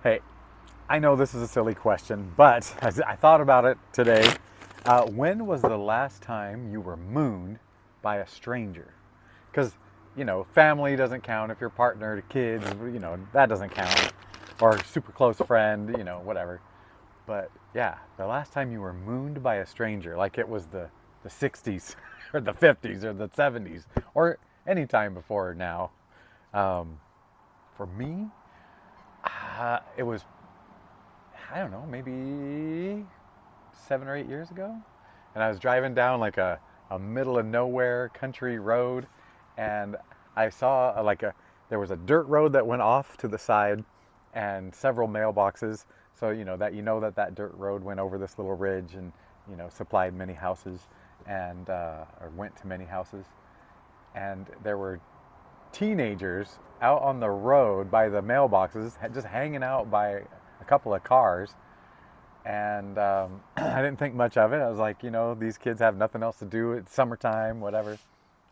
Hey, I know this is a silly question, but I thought about it today. When was the last time you were mooned by a stranger? Because, family doesn't count if you're partner to kids, that doesn't count. Or super close friend, whatever. But yeah, the last time you were mooned by a stranger, like it was the 60s or the 50s or the 70s or any time before now. Um, for me, it was, I don't know, maybe 7 or 8 years ago. And I was driving down like a middle of nowhere country road, and I saw there was a dirt road that went off to the side and several mailboxes. So, that dirt road went over this little ridge and, supplied many houses and, or went to many houses. And there were teenagers out on the road by the mailboxes, just hanging out by a couple of cars. And I didn't think much of it. I was like, these kids have nothing else to do. It's summertime, whatever.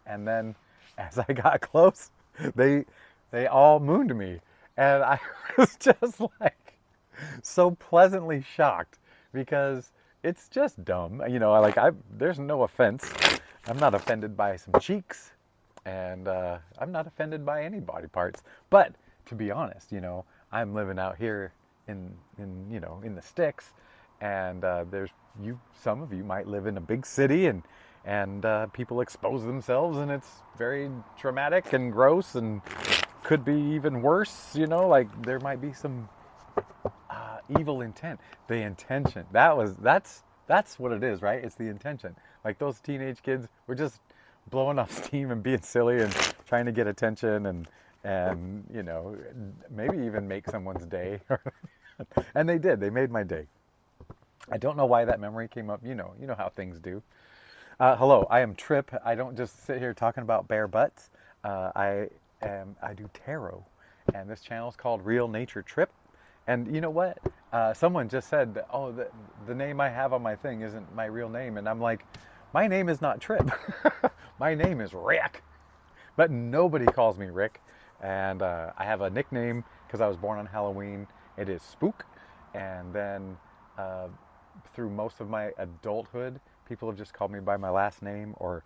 And then as I got close, they they all mooned me, and I was just like so pleasantly shocked because it's just dumb. I there's no offense. I'm not offended by some cheeks, and I'm not offended by any body parts. But to be honest, I'm living out here in the sticks, and there's you. Some of you might live in a big city, and people expose themselves, and it's very traumatic and gross, and could be even worse. Like there might be some evil intent. The intention. That's what it is, right? It's the intention. Like those teenage kids were just blowing off steam and being silly and trying to get attention and maybe even make someone's day. And they did. They made my day. I don't know why that memory came up. You know how things do. Hello, I am Trip. I don't just sit here talking about bare butts. I do tarot, and this channel is called Real Nature Trip. And you know what? Someone just said, "Oh, the name I have on my thing isn't my real name," and I'm like, "My name is not Trip. My name is Rick." But nobody calls me Rick, and I have a nickname because I was born on Halloween. It is Spook, and then through most of my adulthood, people have just called me by my last name or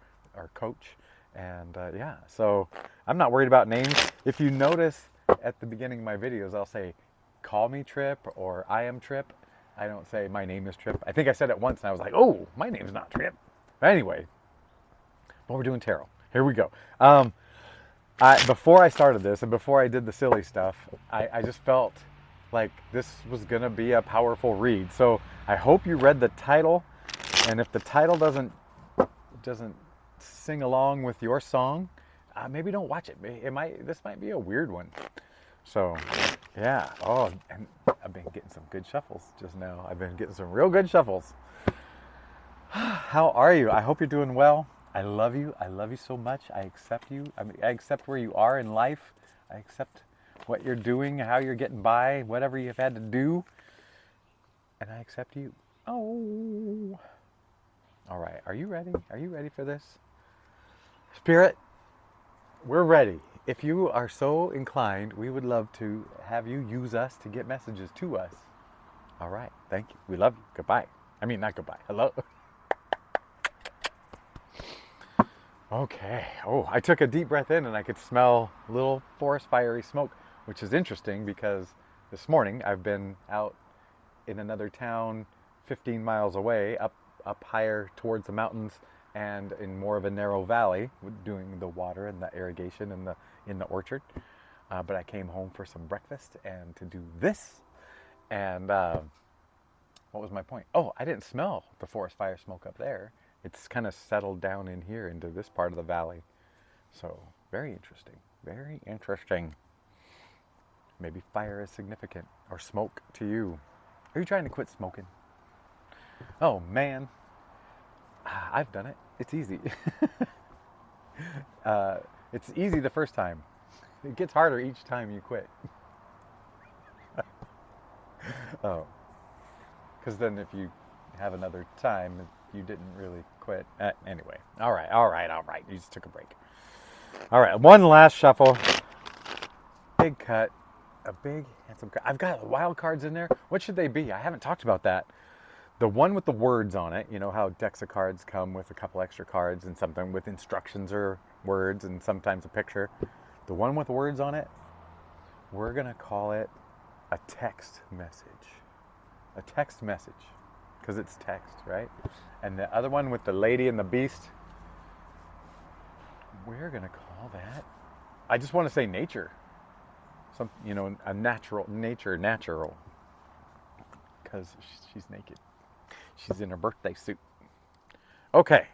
Coach, and yeah. So I'm not worried about names. If you notice at the beginning of my videos, I'll say, "Call me Trip" or "I am Trip." I don't say my name is Trip. I think I said it once, and I was like, "Oh, my name's not Trip." But anyway, but we're doing tarot. Here we go. Before I started this and before I did the silly stuff, I just felt like this was gonna be a powerful read. So I hope you read the title, and if the title doesn't sing along with your song, maybe don't watch it. This might be a weird one. So yeah. Oh, and I've been getting some good shuffles just now. I've been getting some real good shuffles. How are you? I hope you're doing well. I love you. I love you so much. I accept you. I accept where you are in life. I accept what you're doing, how you're getting by, whatever you've had to do. And I accept you. Oh. All right. Are you ready? Are you ready for this? Spirit, we're ready. If you are so inclined, we would love to have you use us to get messages to us. All right. Thank you. We love you. Goodbye. I mean, not goodbye. Hello. Okay. Oh, I took a deep breath in and I could smell little forest fiery smoke, which is interesting because this morning I've been out in another town 15 miles away, up higher towards the mountains and in more of a narrow valley, doing the water and the irrigation in the orchard. But I came home for some breakfast and to do this. And what was my point? Oh, I didn't smell the forest fire smoke up there. It's kind of settled down in here into this part of the valley. So very interesting. Very interesting. Maybe fire is significant, or smoke to you. Are you trying to quit smoking? Oh man, I've done it. It's easy. It's easy the first time. It gets harder each time you quit. Oh, because then if you have another time, you didn't really quit. Anyway, all right, all right, all right. You just took a break. All right, one last shuffle. Big cut. A big, handsome card. I've got wild cards in there. What should they be? I haven't talked about that. The one with the words on it, you know how decks of cards come with a couple extra cards and something with instructions or words and sometimes a picture. The one with words on it, we're going to call it a text message. A text message, because it's text, right? And the other one with the lady and the beast, we're going to call that, I just want to say nature. Some, you know, a natural, natural, because she's naked. She's in her birthday suit. Okay,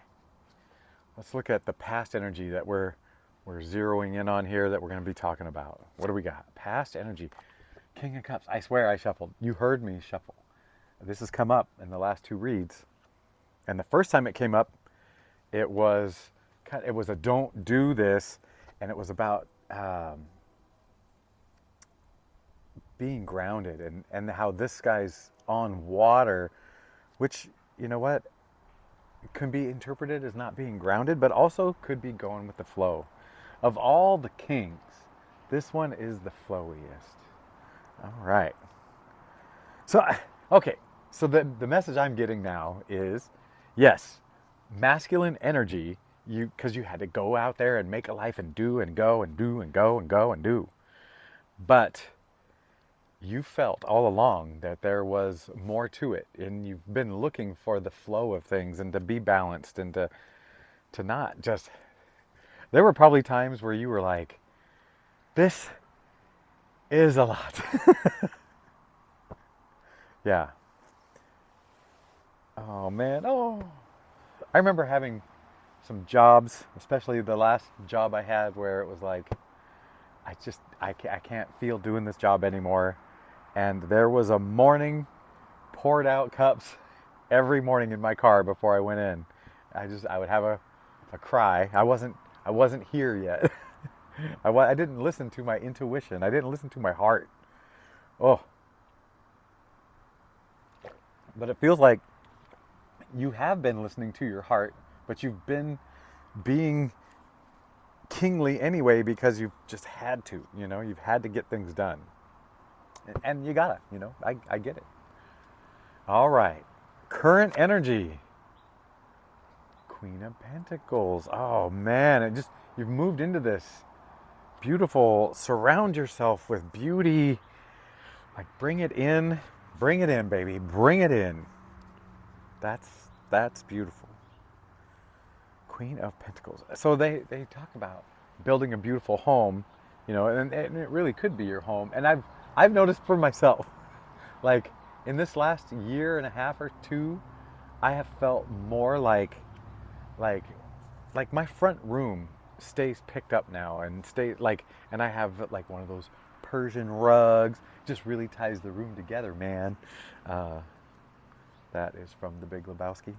let's look at the past energy that we're zeroing in on here that we're going to be talking about. What do we got? Past energy. King of Cups. I swear I shuffled. You heard me shuffle. This has come up in the last two reads. And the first time it came up, it was a don't do this, and it was about being grounded and how this guy's on water, which, you know what, can be interpreted as not being grounded, but also could be going with the flow. Of all the kings, this one is the flowiest. All right. So, okay. So the message I'm getting now is, yes, masculine energy, because you had to go out there and make a life and do and go and do and go and go and do. But you felt all along that there was more to it, and you've been looking for the flow of things and to be balanced and to not just, there were probably times where you were like, this is a lot. Yeah. Oh man. Oh, I remember having some jobs, especially the last job I had, where it was like, I can't feel doing this job anymore. And there was a morning, poured out cups every morning in my car before I went in. I would have a cry. I wasn't here yet. I didn't listen to my intuition. I didn't listen to my heart. Oh. But it feels like you have been listening to your heart, but you've been being kingly anyway because you've just had to, you know, you've had to get things done. And you gotta, you know, I get it. All right. Current energy. Queen of Pentacles. Oh man, you've moved into this beautiful, surround yourself with beauty. Like bring it in, baby, bring it in. That's beautiful. Queen of Pentacles. So they talk about building a beautiful home, you know, and it really could be your home. And I've noticed for myself, like in this last year and a half or two, I have felt more like my front room stays picked up now and and I have like one of those Persian rugs, just really ties the room together, man. That is from The Big Lebowski.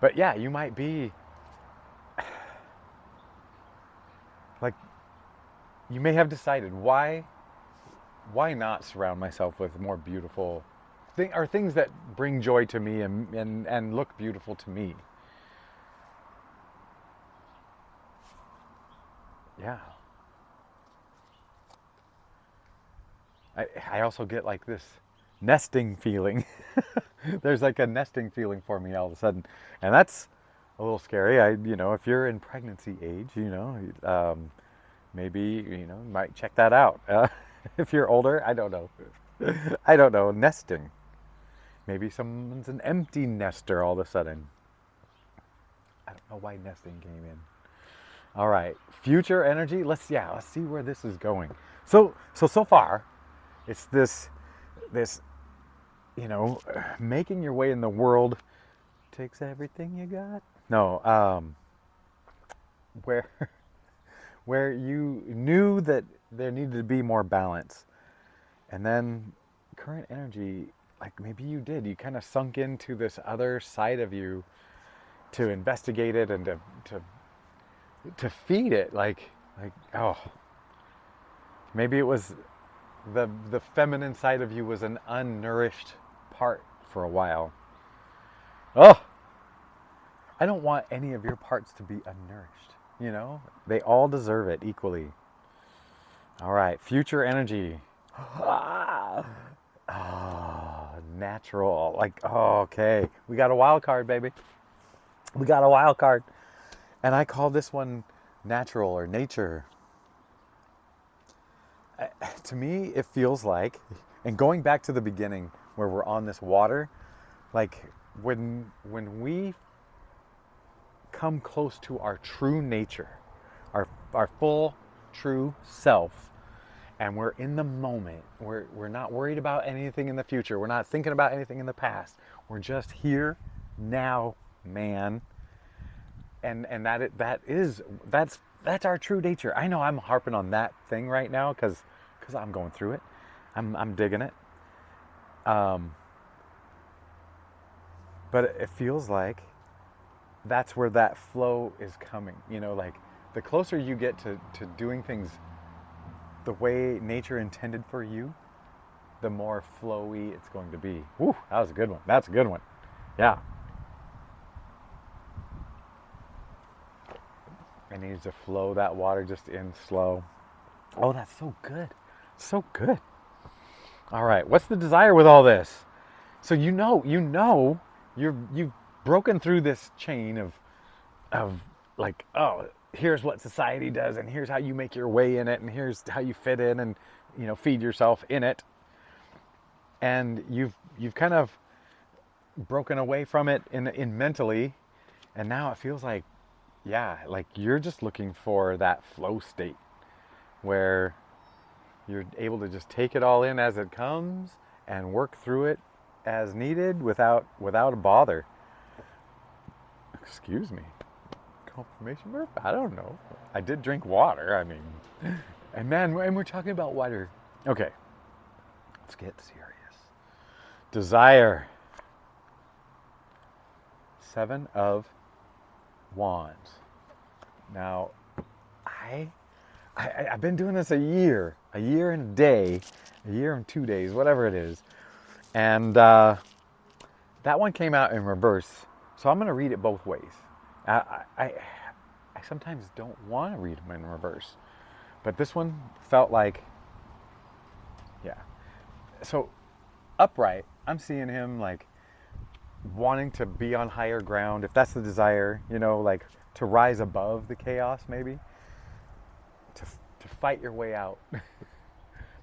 But yeah, you might be like, you may have decided why not surround myself with more beautiful things that bring joy to me and look beautiful to me. Yeah. I also get like this nesting feeling. There's like a nesting feeling for me all of a sudden, and that's a little scary. You know, if you're in pregnancy age, you know, maybe, you know, you might check that out. If you're older, I don't know. I don't know. Nesting. Maybe someone's an empty nester all of a sudden. I don't know why nesting came in. All right, future energy. Let's see where this is going. So far, it's this, you know, making your way in the world takes everything you got. No, where where you knew that there needed to be more balance, and then current energy, like maybe you kind of sunk into this other side of you to investigate it and to feed it, like oh, maybe it was the feminine side of you was an unnourished part for a while. Oh, I don't want any of your parts to be unnourished, you know? They all deserve it equally. All right, future energy. Ah, natural. Like, oh, okay. We got a wild card, baby. We got a wild card. And I call this one natural or nature. To me, it feels like, and going back to the beginning where we're on this water, like when we come close to our true nature, our full true self, and we're in the moment. We're not worried about anything in the future. We're not thinking about anything in the past. We're just here now, man. And that's our true nature. I know I'm harping on that thing right now because I'm going through it. I'm digging it. Um, but it feels like that's where that flow is coming. You know, like the closer you get to doing things the way nature intended for you, the more flowy it's going to be. Woo, that was a good one. That's a good one. Yeah. It needs to flow that water just in slow. Oh, that's so good. So good. All right. What's the desire with all this? So you've broken through this chain of like, oh, here's what society does and here's how you make your way in it and here's how you fit in and feed yourself in it. And you've kind of broken away from it in mentally, and now it feels like, yeah, like you're just looking for that flow state where you're able to just take it all in as it comes and work through it as needed without a bother. Excuse me. Confirmation burp? I don't know. I did drink water. I mean, and we're talking about water. Okay, let's get serious. Desire. 7 of Wands. Now, I've been doing this a year and a day, a year and 2 days, whatever it is. And that one came out in reverse. So I'm going to read it both ways. I sometimes don't want to read them in reverse. But this one felt like, yeah. So upright, I'm seeing him like wanting to be on higher ground, if that's the desire, like to rise above the chaos, maybe to fight your way out.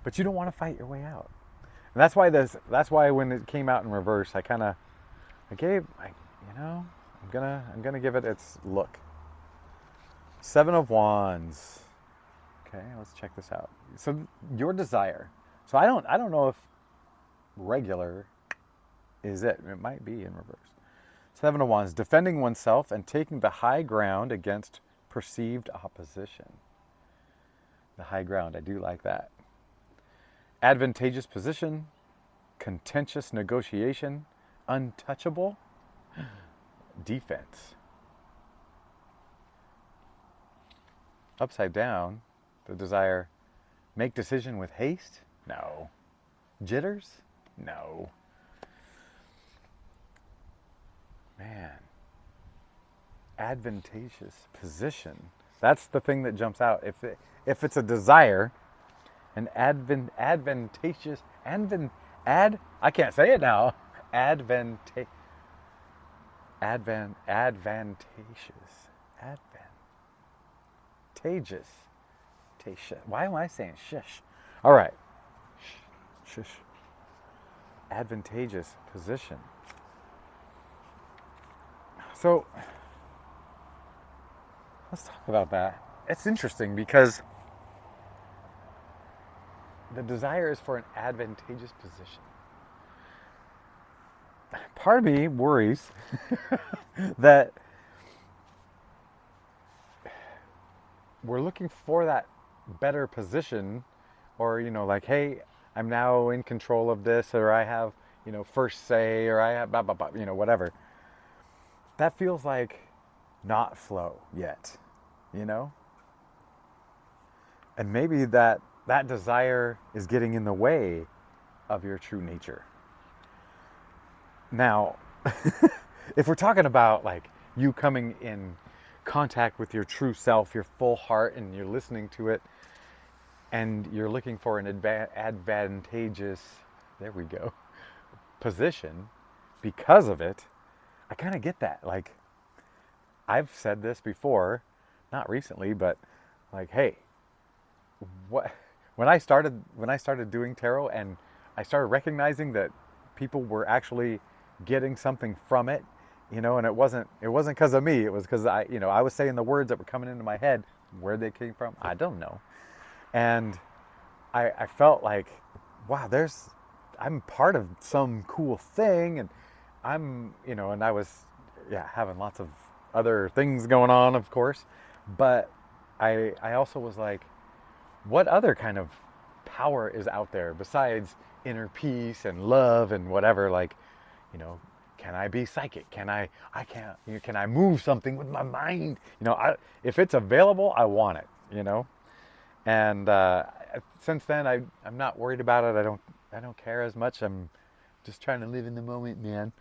But you don't want to fight your way out, and that's why when it came out in reverse, I'm gonna give it its look. 7 of Wands. Okay, let's check this out. So your desire. So I don't know if regular is it. It might be in reverse. 7 of Wands, defending oneself and taking the high ground against perceived opposition. The high ground, I do like that. Advantageous position, contentious negotiation, untouchable, defense. Upside down, the desire, make decision with haste? No. Jitters? No. Man. Advantageous position. That's the thing that jumps out. If it's a desire, an advantageous, I can't say it now. Advantageous. Why am I saying shush? All right. Shush. Advantageous position. So let's talk about that. It's interesting because the desire is for an advantageous position. Part of me worries that we're looking for that better position, or like, hey, I'm now in control of this, or I have first say, or I have blah blah blah, whatever. That feels like not flow yet, and maybe that desire is getting in the way of your true nature. Now, if we're talking about like you coming in contact with your true self, your full heart, and you're listening to it, and you're looking for an advantageous, there we go, position because of it, I kind of get that. Like, I've said this before, not recently, but like, hey, what when I started doing tarot and I started recognizing that people were actually getting something from it, and it wasn't because of me. It was because I was saying the words that were coming into my head. Where they came from, I don't know. And I felt like, wow, I'm part of some cool thing, and and I was, yeah, having lots of other things going on, of course, but I also was like, what other kind of power is out there besides inner peace and love and whatever? Like, you know, can I be psychic? I can't, can I move something with my mind? If it's available, I want it, And since then, I'm not worried about it. I don't care as much. I'm just trying to live in the moment, man.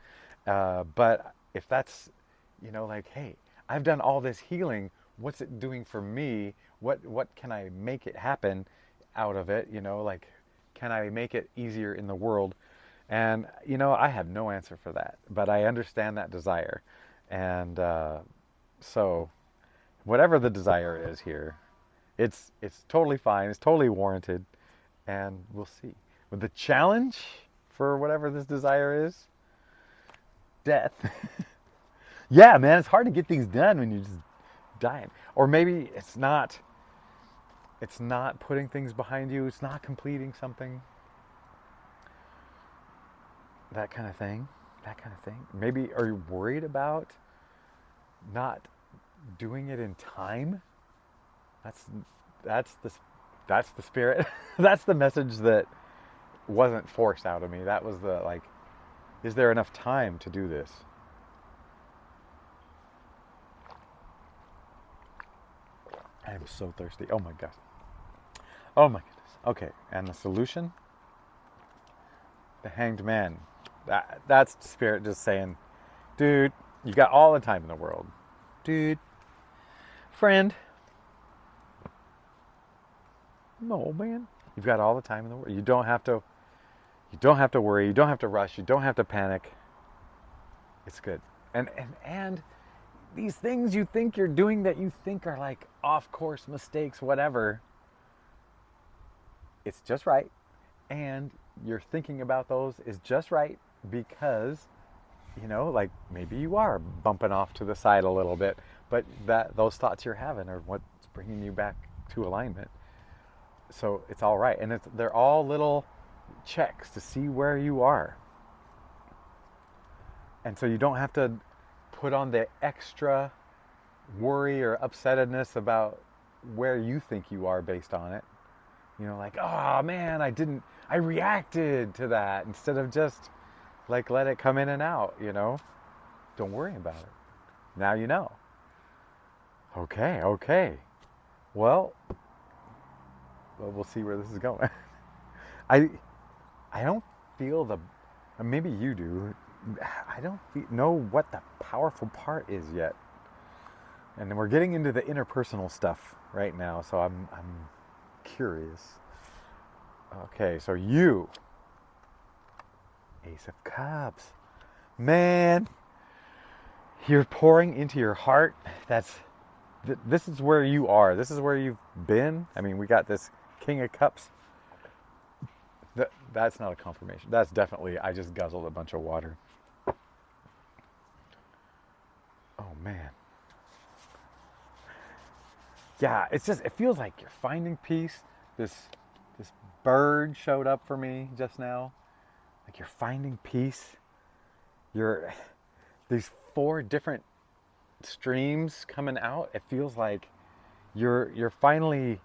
But if that's, like, hey, I've done all this healing. What's it doing for me? What can I make it happen out of it? Like, can I make it easier in the world? And I have no answer for that, but I understand that desire, and so whatever the desire is here, it's totally fine. It's totally warranted, and we'll see. But the challenge for whatever this desire is, death. Yeah, man, it's hard to get things done when you're just dying. Or maybe it's not. It's not putting things behind you. It's not completing something. That kind of thing. That kind of thing. Maybe are you worried about not doing it in time? That's that's the that's the spirit. That's the message that wasn't forced out of me. That was the, like, is there enough time to do this? I am so thirsty. Oh my gosh. Oh my goodness. Okay, and the solution? The Hanged Man. That's spirit just saying, dude, you got all the time in the world. Dude, friend. No, man. You've got all the time in the world. You don't have to worry, you don't have to rush, you don't have to panic. It's good. And these things you think you're doing that you think are like off course mistakes, whatever, it's just right. And your thinking about those is just right because, like maybe you are bumping off to the side a little bit, but those thoughts you're having are what's bringing you back to alignment. So it's all right. And they're all little checks to see where you are. And so you don't have to put on the extra worry or upsettedness about where you think you are based on it. Like, oh man, I reacted to that instead of just like let it come in and out. Don't worry about it. Now you know. Okay, okay. Well, we'll see where this is going. I I don't feel maybe you do. I don't know what the powerful part is yet. And then we're getting into the interpersonal stuff right now, so I'm curious. Okay, so you, Ace of Cups. Man, you're pouring into your heart. This is where you are. This is where you've been. I mean, we got this King of Cups. That's not a confirmation. That's definitely, I just guzzled a bunch of water. Oh man. Yeah, it feels like you're finding peace. This bird showed up for me just now. Like you're finding peace. These 4 different streams coming out. It feels like you're finally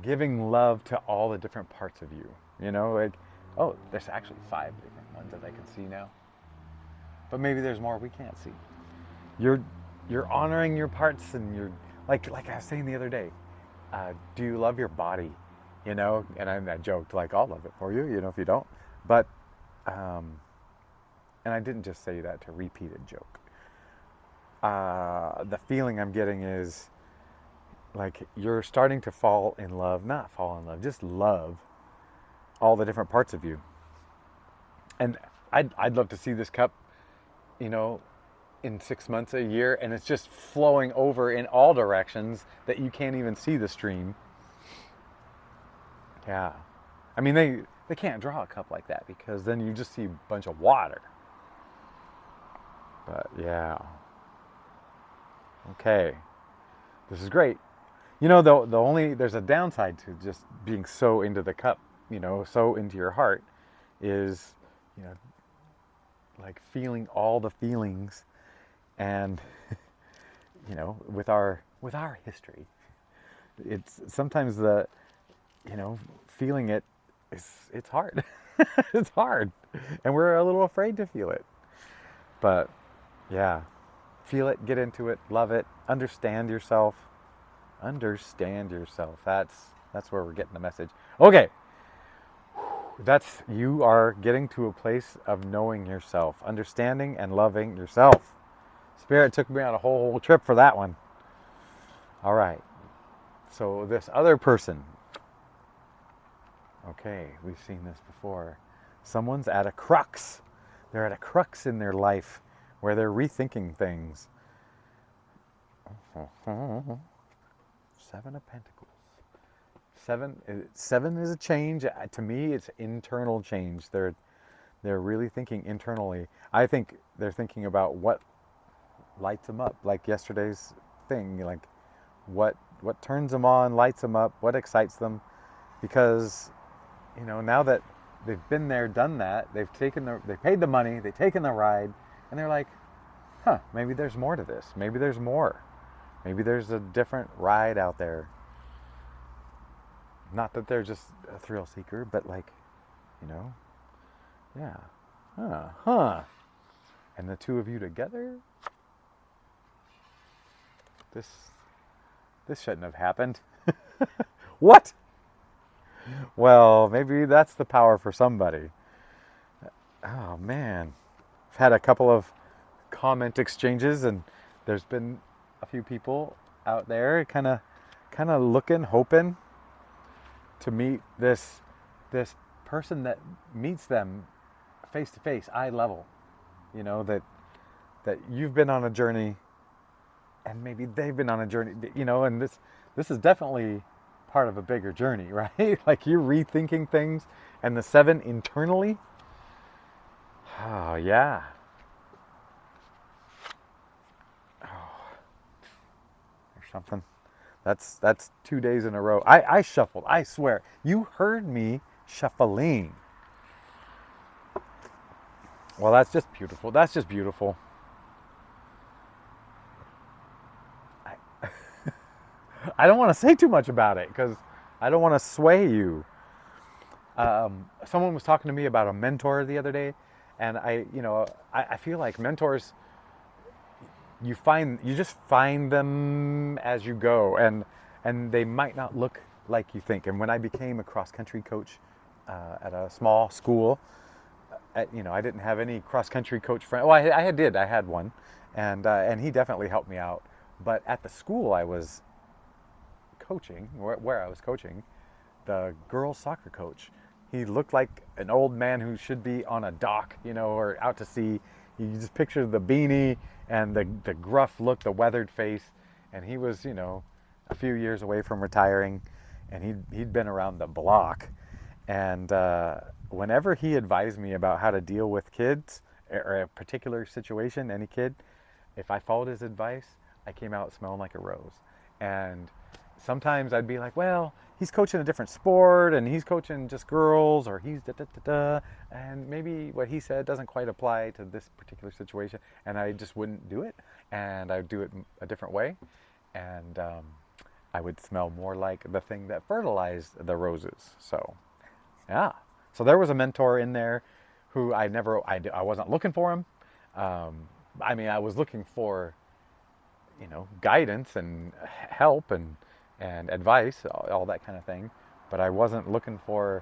giving love to all the different parts of you. Like, oh, there's actually 5 different ones that I can see now. But maybe there's more we can't see. You're honoring your parts, and you're like I was saying the other day. Do you love your body? And I joked like, I'll love it for you. If you don't, but and I didn't just say that to repeat a joke. The feeling I'm getting is like you're starting to fall in love, not fall in love, just love all the different parts of you. And I'd love to see this cup, you know, in 6 months, a year, and it's just flowing over in all directions that you can't even see the stream. Yeah. I mean, they can't draw a cup like that because then you just see a bunch of water. But yeah. Okay. This is great. You know, the only there's a downside to just being so into the cup, you know, so into your heart is, you know, like feeling all the feelings and you know, with our history, it's sometimes the you know, feeling it is it's hard. It's hard. And we're a little afraid to feel it. But yeah, feel it, get into it, love it, understand yourself. Understand yourself. That's where we're getting the message. Okay. That's you are getting to a place of knowing yourself, understanding and loving yourself. Spirit took me on a whole trip for that one. All right. So this other person, okay, we've seen this before. Someone's at a crux. They're at a crux in their life where they're rethinking things. Seven of Pentacles. Seven is a change. To me, it's internal change. They're really thinking internally. I think they're thinking about what lights them up, like yesterday's thing. Like what turns them on, lights them up, what excites them, because you know now that they've been there, done that, they paid the money, they've taken the ride, and they're like, huh, maybe there's more to this. Maybe there's more. Maybe there's a different ride out there. Not that they're just a thrill seeker, but like, you know, yeah. Huh. And the two of you together? This shouldn't have happened. What? Well, maybe that's the power for somebody. Oh man. I've had a couple of comment exchanges and there's been a few people out there kind of looking, hoping to meet this person that meets them face to face, eye level. You know, that you've been on a journey and maybe they've been on a journey, you know, and this is definitely part of a bigger journey, right? Like you're rethinking things and the seven internally. Oh yeah. Oh, there's something. That's 2 days in a row. I shuffled. I swear. You heard me shuffling. Well, that's just beautiful. That's just beautiful. I don't want to say too much about it because I don't want to sway you. Someone was talking to me about a mentor the other day, and I feel like mentors, you just find them as you go, and they might not look like you think. And when I became a cross country coach at a small school, I didn't have any cross country coach friend. Well, I had one, and he definitely helped me out. But at the school I was coaching, where I was coaching, the girls soccer coach, he looked like an old man who should be on a dock, or out to sea. You just picture the beanie and the gruff look, the weathered face, and he was, a few years away from retiring, and he'd been around the block. And whenever he advised me about how to deal with kids or a particular situation, any kid, if I followed his advice, I came out smelling like a rose. And sometimes I'd be like, well, he's coaching a different sport and he's coaching just girls, or he's da da da da, and maybe what he said doesn't quite apply to this particular situation, and I just wouldn't do it, and I'd do it a different way, and I would smell more like the thing that fertilized the roses. So yeah, so there was a mentor in there who I wasn't looking for him. I was looking for guidance and help and advice, all that kind of thing. But I wasn't looking for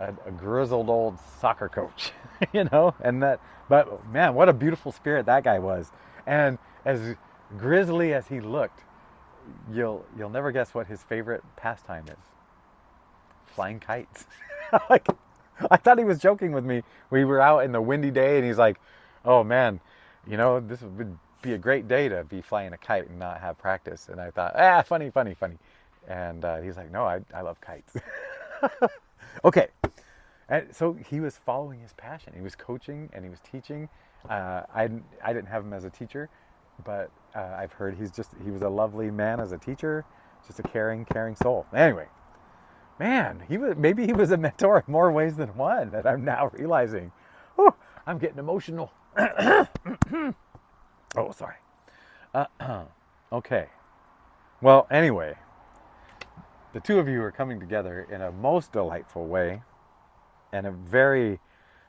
a grizzled old soccer coach, but man, what a beautiful spirit that guy was. And as grizzly as he looked, you'll never guess what his favorite pastime is. Flying kites. Like, I thought he was joking with me. We were out in the windy day, and he's like, "Oh man, this would be a great day to be flying a kite and not have practice." And I thought, funny, funny, funny. And he's like, "No, I love kites." Okay, and so he was following his passion. He was coaching and he was teaching. I didn't have him as a teacher, but I've heard he was a lovely man as a teacher, just a caring soul. Anyway, man, maybe he was a mentor in more ways than one that I'm now realizing. Oh, I'm getting emotional. Oh, sorry. Okay. Well, anyway, the two of you are coming together in a most delightful way, and a very,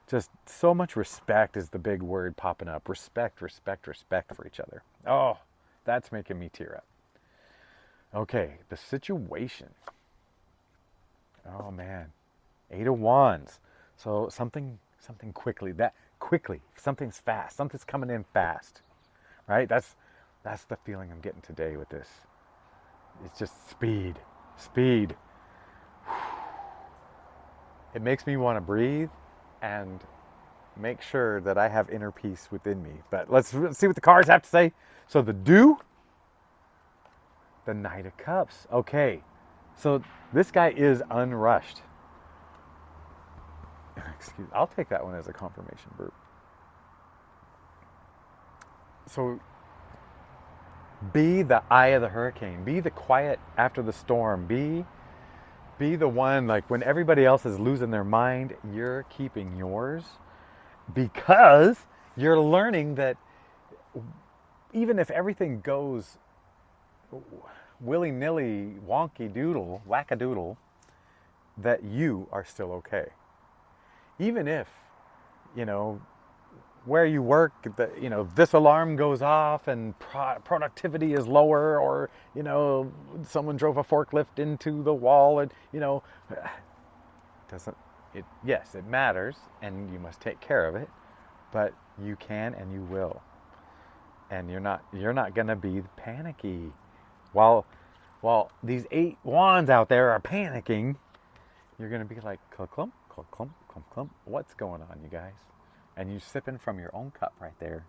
just so much respect is the big word popping up. Respect, respect, respect for each other. Oh, that's making me tear up. Okay, the situation. Oh man, 8 of Wands. So something quickly. Something's fast. Something's coming in fast, right? That's the feeling I'm getting today with this. It's just speed. It makes me want to breathe and make sure that I have inner peace within me. But let's see what the cards have to say. So the Knight of Cups. Okay, so this guy is unrushed. I'll take that one as a confirmation verb. So be the eye of the hurricane. Be the quiet after the storm. Be the one, like when everybody else is losing their mind, you're keeping yours, because you're learning that even if everything goes willy-nilly, wonky-doodle, wackadoodle, that you are still okay. Even if, where you work, this alarm goes off and productivity is lower, or, someone drove a forklift into the wall, and, yes, it matters and you must take care of it, but you can and you will. And you're not going to be panicky. While these 8 wands out there are panicking, you're going to be like, clump, clump, clump, clump, clump, clump. What's going on, you guys? And you sipping from your own cup right there.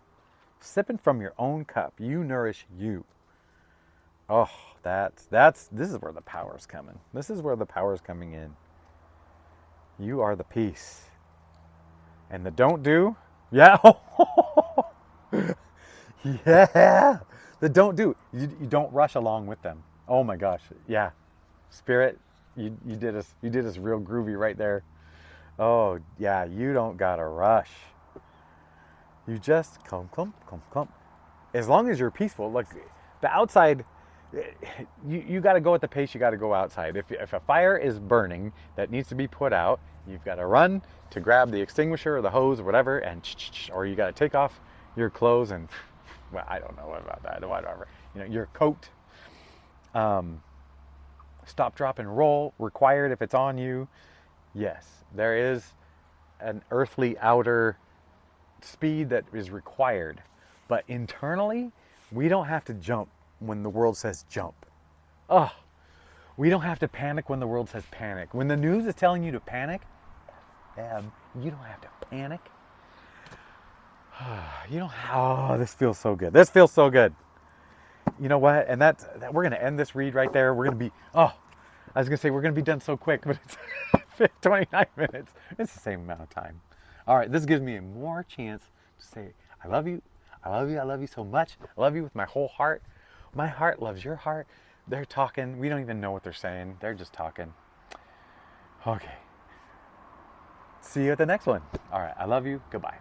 Sipping from your own cup. You nourish you. Oh, this is where the power's coming. This is where the power's coming in. You are the peace. And the don't do, yeah. Yeah. The don't do. You don't rush along with them. Oh my gosh. Yeah. Spirit, you did us real groovy right there. Oh yeah, you don't gotta rush. You just clump, clump, clump, clump. As long as you're peaceful, like the outside, you got to go at the pace you got to go outside. If a fire is burning that needs to be put out, you've got to run to grab the extinguisher or the hose or whatever, and or you got to take off your clothes and, well, I don't know about that, whatever. Your coat. Stop, drop, and roll required if it's on you. Yes, there is an earthly outer speed that is required, but internally we don't have to jump when the world says jump. We don't have to panic when the world says panic. When the news is telling you to panic, you don't have to panic. You don't this feels so good. You know what? And we're going to end this read right there. We're going to be I was going to say we're going to be done so quick, but it's 29 minutes. It's the same amount of time. All right, this gives me more chance to say, I love you. I love you. I love you so much. I love you with my whole heart. My heart loves your heart. They're talking. We don't even know what they're saying. They're just talking. Okay. See you at the next one. All right, I love you. Goodbye.